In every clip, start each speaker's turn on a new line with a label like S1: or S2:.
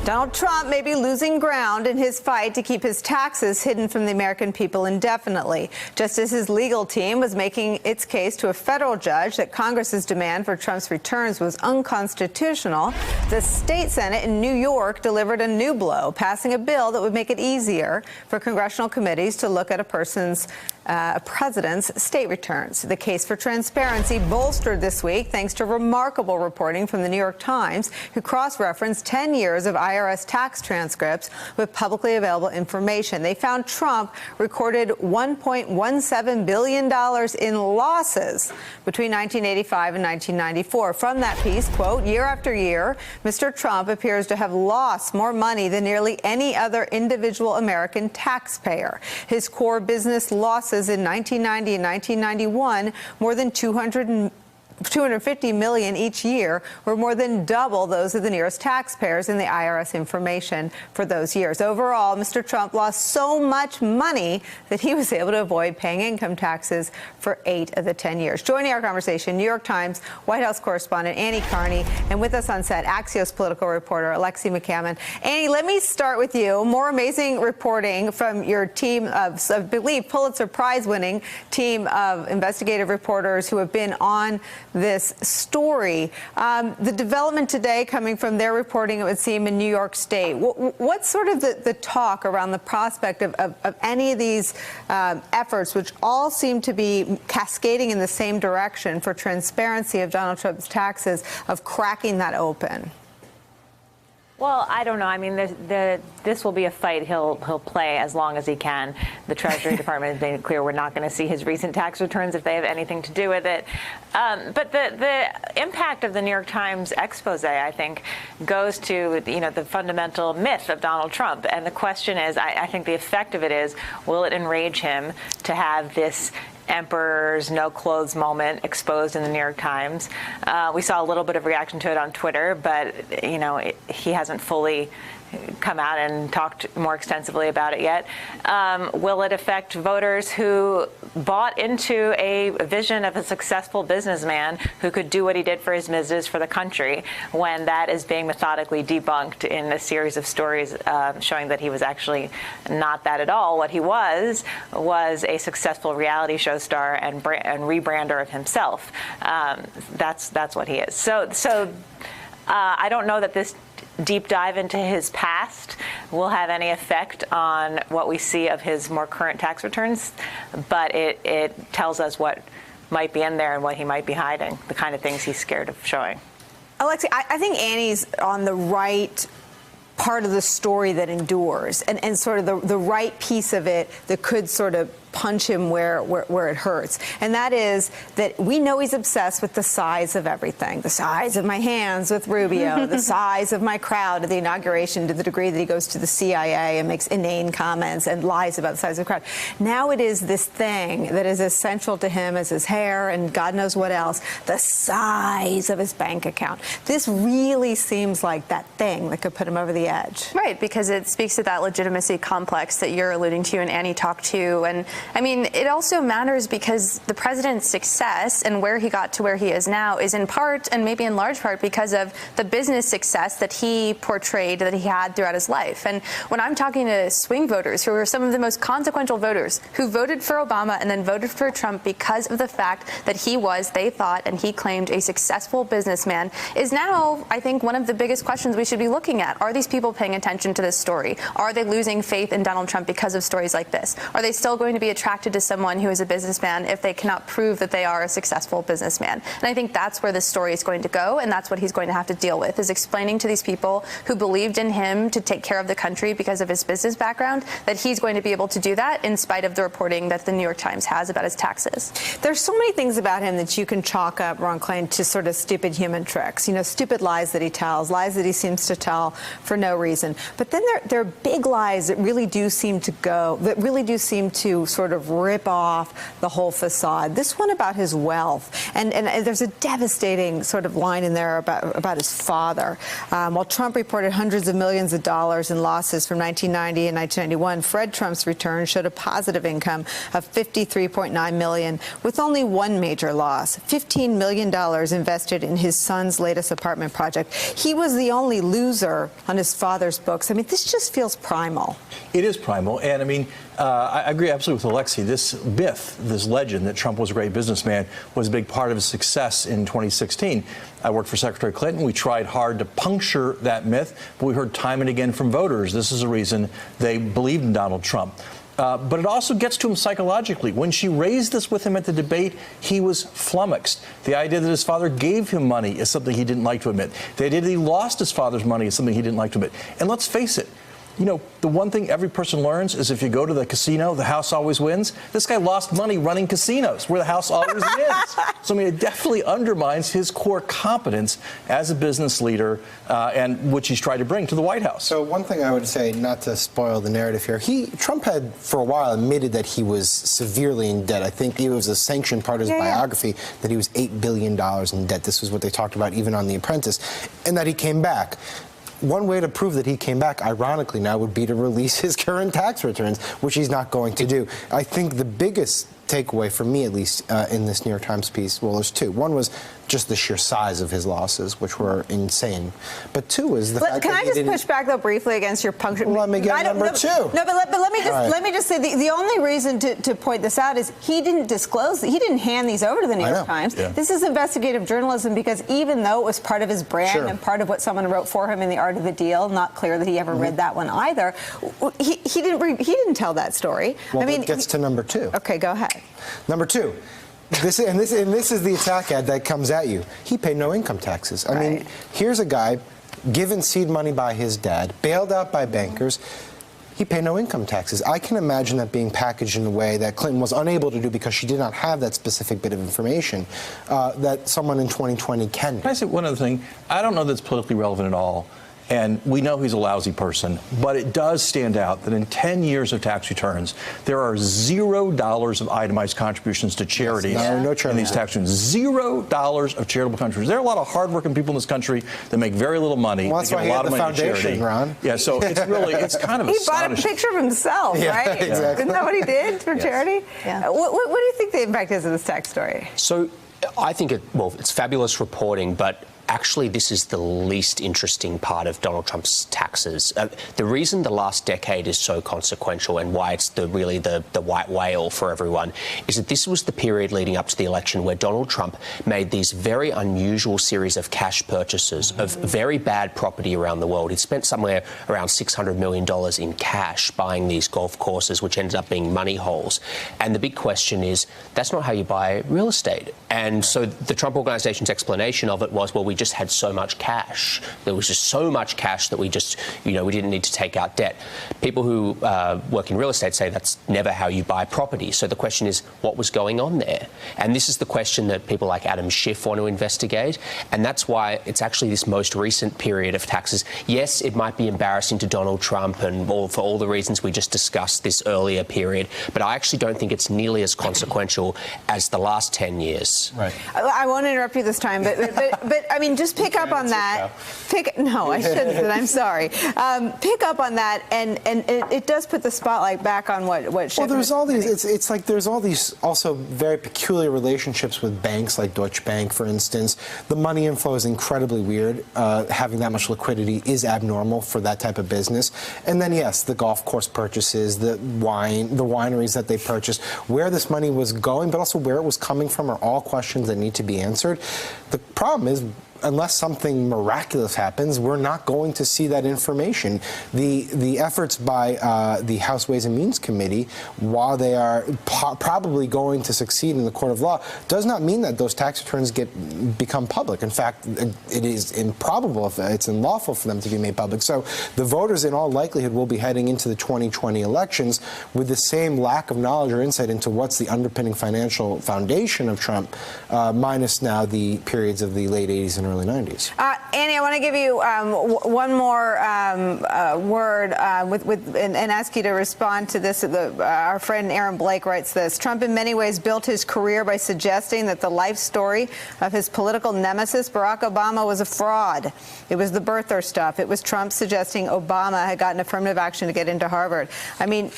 S1: Donald Trump may be losing ground in his fight to keep his taxes hidden from the American people indefinitely, just as his legal team was making its case to a federal judge that Congress's demand for Trump's returns was unconstitutional. The state Senate in New York delivered a new blow, passing a bill that would make it easier for congressional committees to look at a president's state returns. The case for transparency bolstered this week thanks to remarkable reporting from the New York Times, who cross-referenced 10 years of IRS tax transcripts with publicly available information. They found Trump recorded $1.17 billion in losses between 1985 and 1994. From that piece, quote, year after year, Mr. Trump appears to have lost more money than nearly any other individual American taxpayer. His core business losses in 1990 and 1991, more than $250 million each year, were more than double those of the nearest taxpayers in the IRS information for those years. Overall, Mr. Trump lost so much money that he was able to avoid paying income taxes for 8 of the 10 years. Joining our conversation, New York Times White House correspondent Annie Karni, and with us on set, Axios political reporter Alexi McCammon. Annie, let me start with you. More amazing reporting from your team of, I believe, Pulitzer Prize-winning team of investigative reporters who have been on this story. The development today coming from their reporting, it would seem, in New York State. What's sort of the talk around the prospect of any of these efforts, which all seem to be cascading in the same direction for transparency of Donald Trump's taxes, of cracking that open?
S2: Well, I don't know. I mean, this will be a fight he'll play as long as he can. The Treasury Department has made it clear we're not going to see his recent tax returns if they have anything to do with it. But the impact of the New York Times expose, I think, goes to the fundamental myth of Donald Trump. And the question is, I think the effect of it is, will it enrage him to have this emperor's no clothes moment exposed in the New York Times? We saw a little bit of reaction to it on Twitter, but he hasn't fully come out and talked more extensively about it yet. Will it affect voters who bought into a vision of a successful businessman who could do what he did for his business for the country, when that is being methodically debunked in a series of stories showing that he was actually not that at all? What he was a successful reality show star and rebrander of himself. That's what he is. So I don't know that this deep dive into his past will have any effect on what we see of his more current tax returns, but it tells us what might be in there and what he might be hiding, the kind of things he's scared of showing.
S1: Alexi, I think Annie's on the right part of the story that endures, and sort of the right piece of it that could sort of punch him where it hurts. And that is that we know he's obsessed with the size of everything. The size of my hands with Rubio, the size of my crowd at the inauguration, to the degree that he goes to the CIA and makes inane comments and lies about the size of the crowd. Now it is this thing that is as central to him as his hair and God knows what else, the size of his bank account. This really seems like that thing that could put him over the edge.
S3: Right, because it speaks to that legitimacy complex that you're alluding to and Annie talked to. And I mean, it also matters because the president's success and where he got to where he is now is in part, and maybe in large part, because of the business success that he portrayed, that he had throughout his life. And when I'm talking to swing voters, who are some of the most consequential voters, who voted for Obama and then voted for Trump because of the fact that he was, they thought, and he claimed, a successful businessman, is now, I think, one of the biggest questions we should be looking at. Are these people paying attention to this story? Are they losing faith in Donald Trump because of stories like this? Are they still going to be attracted to someone who is a businessman if they cannot prove that they are a successful businessman? And I think that's where this story is going to go, and that's what he's going to have to deal with, is explaining to these people who believed in him to take care of the country because of his business background, that he's going to be able to do that in spite of the reporting that the New York Times has about his taxes. There's
S1: so many things about him that you can chalk up, Ron Klain, to sort of stupid human tricks, stupid lies that he tells, lies that he seems to tell for no reason. But then there are big lies that really do seem to sort sort of rip off the whole facade. This one about his wealth. And there's a devastating sort of line in there about his father. While Trump reported hundreds of millions of dollars in losses from 1990 and 1991, Fred Trump's return showed a positive income of $53.9 million, with only one major loss, $15 million invested in his son's latest apartment project. He was the only loser on his father's books. I mean, this just feels primal.
S4: It is primal. And I mean, I agree absolutely with Alexi. This myth, this legend that Trump was a great businessman was a big part of his success in 2016. I worked for Secretary Clinton. We tried hard to puncture that myth, but we heard time and again from voters this is the reason they believed in Donald Trump. But it also gets to him psychologically. When she raised this with him at the debate, he was flummoxed. The idea that his father gave him money is something he didn't like to admit. The idea that he lost his father's money is something he didn't like to admit. And let's face it, you know, the one thing every person learns is if you go to the casino, the house always wins. This guy lost money running casinos where the house always wins. So, I mean, it definitely undermines his core competence as a business leader and which he's tried to bring to the White House.
S5: So one thing I would say, not to spoil the narrative here, Trump had for a while admitted that he was severely in debt. I think it was a sanctioned part of his biography that he was $8 billion in debt. This was what they talked about even on The Apprentice, and that he came back. One way to prove that he came back, ironically now, would be to release his current tax returns, which he's not going to do. I think the biggest takeaway, for me at least, in this New York Times piece, well, there's two. One was just the sheer size of his losses, which were insane. But two is the fact that
S1: can I just push back, though, briefly against your puncture?
S5: Let me get number two.
S1: No, but let me just say the only reason to point this out is he didn't disclose, he didn't hand these over to the New York Times. Yeah. This is investigative journalism because even though it was part of his brand and part of what someone wrote for him in The Art of the Deal, not clear that he ever read that one either, he didn't tell that story.
S5: Well,
S1: I mean,
S5: that gets to number two.
S1: Okay, go ahead.
S5: Number two. This is the attack ad that comes at you. He paid no income taxes. I mean, here's a guy given seed money by his dad, bailed out by bankers. He paid no income taxes. I can imagine that being packaged in a way that Clinton was unable to do because she did not have that specific bit of information that someone in 2020 can do.
S4: Can I say one other thing? I don't know that's politically relevant at all. And we know he's a lousy person, but it does stand out that in 10 years of tax returns, there are $0 of itemized contributions to charities
S5: no
S4: in these tax returns. $0 of charitable contributions. There are a lot of hardworking people in this country that make very little money.
S5: Well, that's why he had the foundation, Ron.
S4: Yeah, so it's really, it's kind of astonishing.
S1: He bought a picture of himself, right?
S5: Exactly.
S1: Isn't that what he did for charity? Yeah. What do you think the impact is of this tax story?
S6: So I think it's fabulous reporting, but actually, this is the least interesting part of Donald Trump's taxes. The reason the last decade is so consequential and why it's really the white whale for everyone is that this was the period leading up to the election where Donald Trump made these very unusual series of cash purchases of very bad property around the world. He spent somewhere around $600 million in cash buying these golf courses, which ended up being money holes. And the big question is, that's not how you buy real estate. And so the Trump Organization's explanation of it was, well, we just had so much cash. There was just so much cash that we just, we didn't need to take out debt. People who work in real estate say that's never how you buy property. So the question is, what was going on there? And this is the question that people like Adam Schiff want to investigate. And that's why it's actually this most recent period of taxes. Yes, it might be embarrassing to Donald Trump and for all the reasons we just discussed this earlier period, but I actually don't think it's nearly as consequential as the last 10 years.
S4: Right.
S1: I won't interrupt you this time, but I mean, just pick up on that. No, I shouldn't. I'm sorry. Pick up on that, and it does put the spotlight back on what.
S5: Well, there's all these. It's like there's all these also very peculiar relationships with banks, like Deutsche Bank, for instance. The money inflow is incredibly weird. Having that much liquidity is abnormal for that type of business. And then yes, the golf course purchases, the wineries that they purchased, where this money was going, but also where it was coming from, are all questions that need to be answered. The problem is, unless something miraculous happens, we're not going to see that information. The efforts by the House Ways and Means Committee, while they are probably going to succeed in the court of law, does not mean that those tax returns become public. In fact, it is improbable, if it's unlawful for them to be made public. So the voters, in all likelihood, will be heading into the 2020 elections with the same lack of knowledge or insight into what's the underpinning financial foundation of Trump, minus now the period periods of the late 80s and early 90s.
S1: Annie, I want to give you one more word and ask you to respond to this. Our friend Aaron Blake writes this: Trump in many ways built his career by suggesting that the life story of his political nemesis, Barack Obama, was a fraud. It was the birther stuff. It was Trump suggesting Obama had gotten affirmative action to get into Harvard. I mean,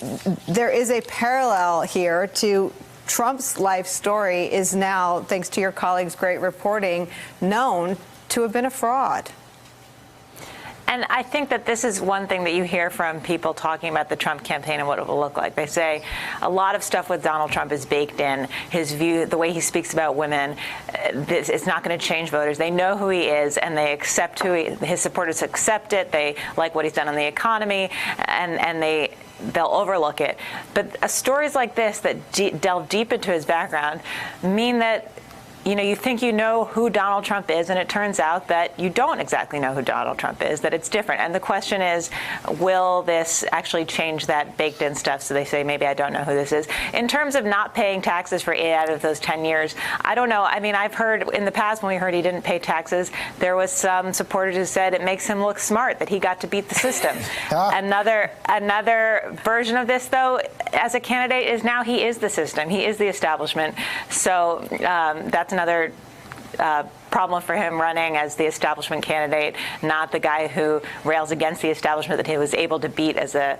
S1: there is a parallel here to Trump's life story is now, thanks to your colleagues' great reporting, known to have been a fraud.
S2: And I think that this is one thing that you hear from people talking about the Trump campaign and what it will look like. They say a lot of stuff with Donald Trump is baked in. His view, the way he speaks about women, it's not going to change voters. They know who he is, and they accept his supporters accept it. They like what he's done on the economy, and they'll overlook it. But stories like this that delve deep into his background mean that, you know, you think you know who Donald Trump is, and it turns out that you don't exactly know who Donald Trump is, that it's different. And the question is, will this actually change that baked-in stuff? So they say, maybe I don't know who this is. In terms of not paying taxes for 8 out of those 10 years, I don't know. I mean, I've heard in the past when we heard he didn't pay taxes, there was some supporters who said it makes him look smart that he got to beat the system. Another version of this, though, as a candidate, is now he is the system. He is the establishment. So that's another problem for him running as the establishment candidate, not the guy who rails against the establishment that he was able to beat as a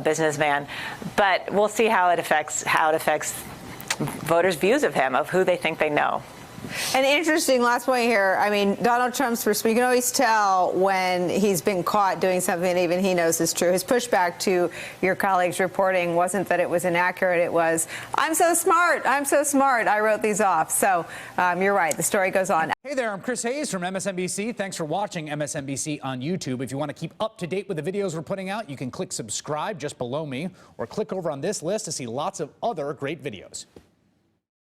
S2: businessman. But we'll see how it affects voters' views of him, of who they think they know.
S1: An interesting last point here. I mean, Donald Trump's response, you can always tell when he's been caught doing something that even he knows is true. His pushback to your colleagues' reporting wasn't that it was inaccurate. It was, I'm so smart. I'm so smart. I wrote these off. So you're right. The story goes on.
S7: Hey there, I'm Chris Hayes from MSNBC. Thanks for watching MSNBC on YouTube. If you want to keep up to date with the videos we're putting out, you can click subscribe just below me or click over on this list to see lots of other great videos.